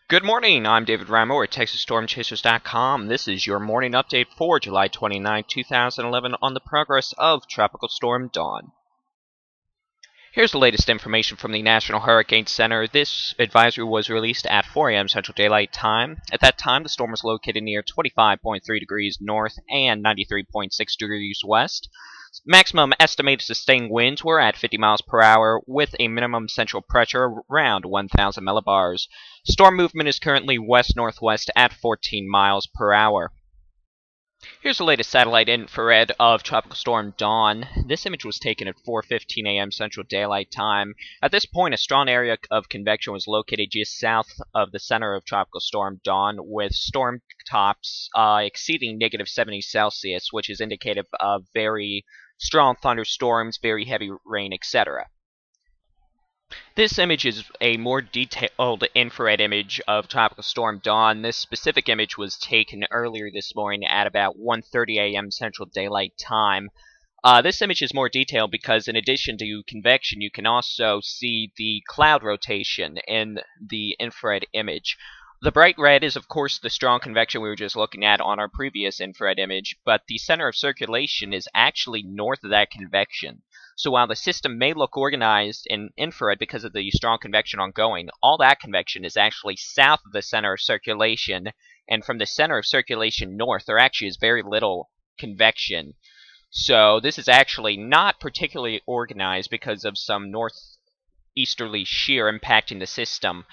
Good morning, I'm David Ramo at TexasStormChasers.com. This is your morning update for July 29, 2011 on the progress of Tropical Storm Dawn. Here's the latest information from the National Hurricane Center. This advisory was released at 4 a.m. Central Daylight Time. At that time, the storm was located near 25.3 degrees north and 93.6 degrees west. Maximum estimated sustained winds were at 50 miles per hour with a minimum central pressure around 1,000 millibars. Storm movement is currently west-northwest at 14 miles per hour. Here's the latest satellite infrared of Tropical Storm Dawn. This image was taken at 4:15 a.m. Central Daylight Time. At this point, a strong area of convection was located just south of the center of Tropical Storm Dawn, with storm tops exceeding negative 70 Celsius, which is indicative of very strong thunderstorms, very heavy rain, etc. This image is a more detailed infrared image of Tropical Storm Dawn. This specific image was taken earlier this morning at about 1:30 a.m. Central Daylight Time. This image is more detailed because in addition to convection, you can also see the cloud rotation in the infrared image. The bright red is, of course, the strong convection we were just looking at on our previous infrared image, but the center of circulation is actually north of that convection. So while the system may look organized in infrared because of the strong convection ongoing, all that convection is actually south of the center of circulation, and from the center of circulation north, there actually is very little convection. So this is actually not particularly organized because of some northeasterly shear impacting the system.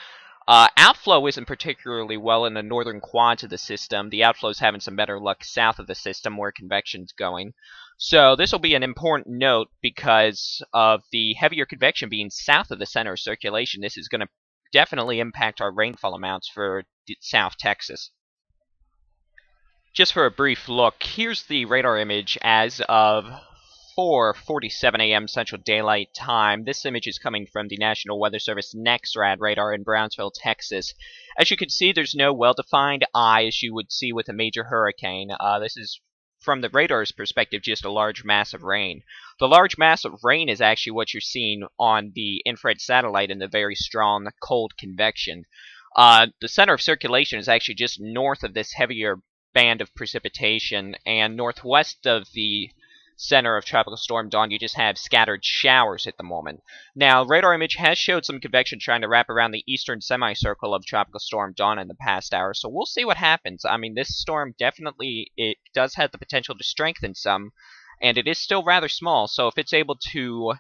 Outflow isn't particularly well in the northern quads of the system. The outflow is having some better luck south of the system where convection's going. So this will be an important note because of the heavier convection being south of the center of circulation. This is going to definitely impact our rainfall amounts for South Texas. Just for a brief look, here's the radar image as of 4:47 a.m. Central Daylight Time. This image is coming from the National Weather Service NEXRAD radar in Brownsville, Texas. As you can see, there's no well-defined eye as you would see with a major hurricane. This is, from the radar's perspective, just a large mass of rain. The large mass of rain is actually what you're seeing on the infrared satellite in the very strong cold convection. The center of circulation is actually just north of this heavier band of precipitation, and northwest of the center of Tropical Storm Dawn, you just have scattered showers at the moment. Now, radar image has showed some convection trying to wrap around the eastern semicircle of Tropical Storm Dawn in the past hour, so we'll see what happens. I mean, this storm definitely, it does have the potential to strengthen some, and it is still rather small, so if it's able to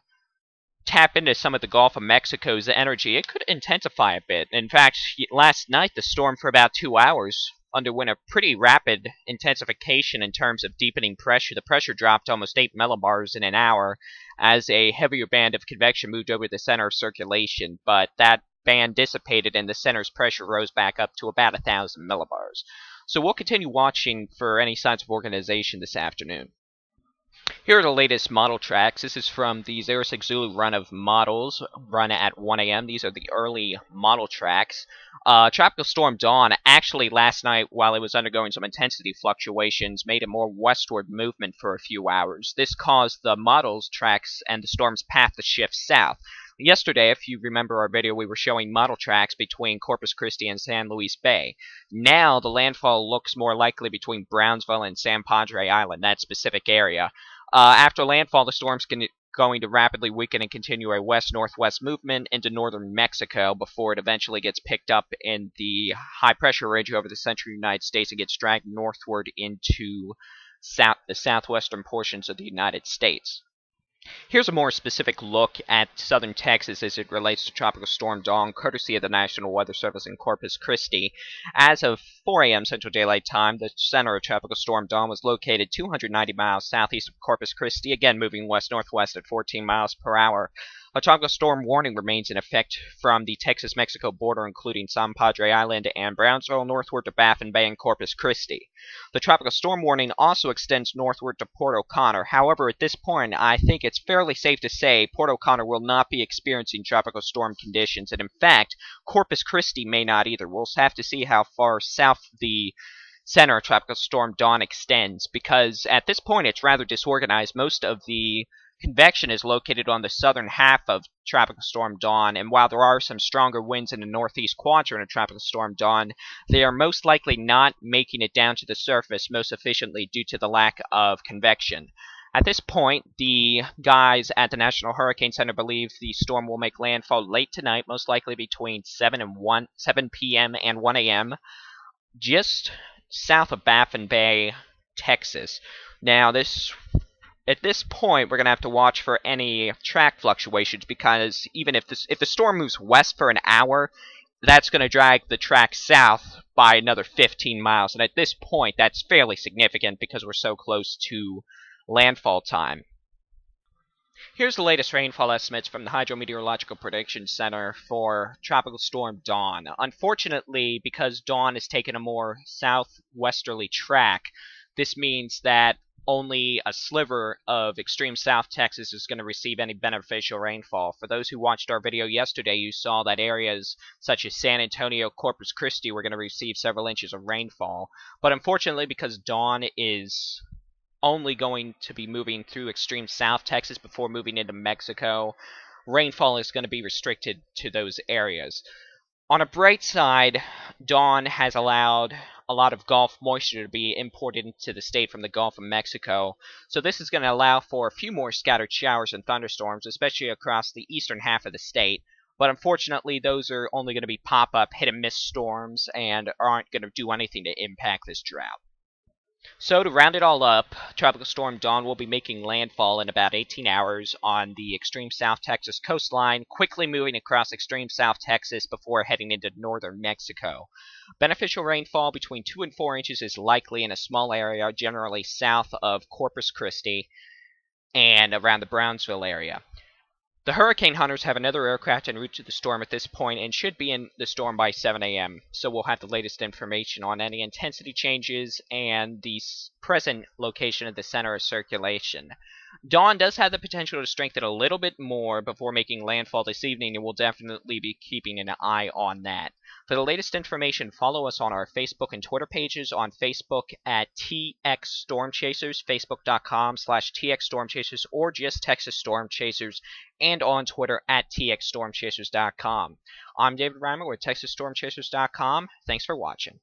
tap into some of the Gulf of Mexico's energy, it could intensify a bit. In fact, last night, the storm for about 2 hours underwent a pretty rapid intensification in terms of deepening pressure. The pressure dropped almost 8 millibars in an hour as a heavier band of convection moved over the center of circulation, but that band dissipated and the center's pressure rose back up to about 1,000 millibars. So we'll continue watching for any signs of organization this afternoon. Here are the latest model tracks. This is from the 06 Zulu run of models, run at 1 a.m. These are the early model tracks. Tropical Storm Dawn actually last night, while it was undergoing some intensity fluctuations, made a more westward movement for a few hours. This caused the models tracks and the storm's path to shift south. Yesterday, if you remember our video, we were showing model tracks between Corpus Christi and San Luis Bay. Now, the landfall looks more likely between Brownsville and San Padre Island, that specific area. After landfall, the storm's going to rapidly weaken and continue a west-northwest movement into northern Mexico before it eventually gets picked up in the high-pressure ridge over the central United States and gets dragged northward into the southwestern portions of the United States. Here's a more specific look at southern Texas as it relates to Tropical Storm Dawn, courtesy of the National Weather Service in Corpus Christi. As of 4 a.m. Central Daylight Time, the center of Tropical Storm Dawn was located 290 miles southeast of Corpus Christi, again moving west-northwest at 14 miles per hour. A tropical storm warning remains in effect from the Texas-Mexico border, including San Padre Island and Brownsville, northward to Baffin Bay and Corpus Christi. The tropical storm warning also extends northward to Port O'Connor. However, at this point, I think it's fairly safe to say Port O'Connor will not be experiencing tropical storm conditions, and in fact, Corpus Christi may not either. We'll have to see how far south the center of Tropical Storm Dawn extends, because at this point it's rather disorganized. Most of the Convection is located on the southern half of Tropical Storm Dawn, and while there are some stronger winds in the northeast quadrant of Tropical Storm Dawn, they are most likely not making it down to the surface most efficiently due to the lack of convection. At this point, the guys at the National Hurricane Center believe the storm will make landfall late tonight, most likely between 7 p.m. and 1 a.m., just south of Baffin Bay, Texas. Now, at this point, we're going to have to watch for any track fluctuations, because even if the storm moves west for an hour, that's going to drag the track south by another 15 miles. And at this point, that's fairly significant because we're so close to landfall time. Here's the latest rainfall estimates from the Hydrometeorological Prediction Center for Tropical Storm Dawn. Unfortunately, because Dawn has taken a more southwesterly track, this means that only a sliver of extreme South Texas is going to receive any beneficial rainfall. For those who watched our video yesterday, you saw that areas such as San Antonio, Corpus Christi were going to receive several inches of rainfall. But unfortunately, because Dawn is only going to be moving through extreme South Texas before moving into Mexico, rainfall is going to be restricted to those areas. On a bright side, Dawn has allowed a lot of Gulf moisture to be imported into the state from the Gulf of Mexico, so this is going to allow for a few more scattered showers and thunderstorms, especially across the eastern half of the state. But unfortunately, those are only going to be pop-up, hit-and-miss storms and aren't going to do anything to impact this drought. So, to round it all up, Tropical Storm Dawn will be making landfall in about 18 hours on the extreme South Texas coastline, quickly moving across extreme South Texas before heading into northern Mexico. Beneficial rainfall between 2 and 4 inches is likely in a small area, generally south of Corpus Christi and around the Brownsville area. The hurricane hunters have another aircraft en route to the storm at this point and should be in the storm by 7 a.m., so we'll have the latest information on any intensity changes and the present location of the center of circulation. Dawn does have the potential to strengthen a little bit more before making landfall this evening, and we'll definitely be keeping an eye on that. For the latest information, follow us on our Facebook and Twitter pages. On Facebook at TX Storm Chasers, facebook.com/TX Storm Chasers, or just Texas Storm Chasers, and on Twitter at TXStormChasers.com. I'm David Reimer with TexasStormChasers.com. Thanks for watching.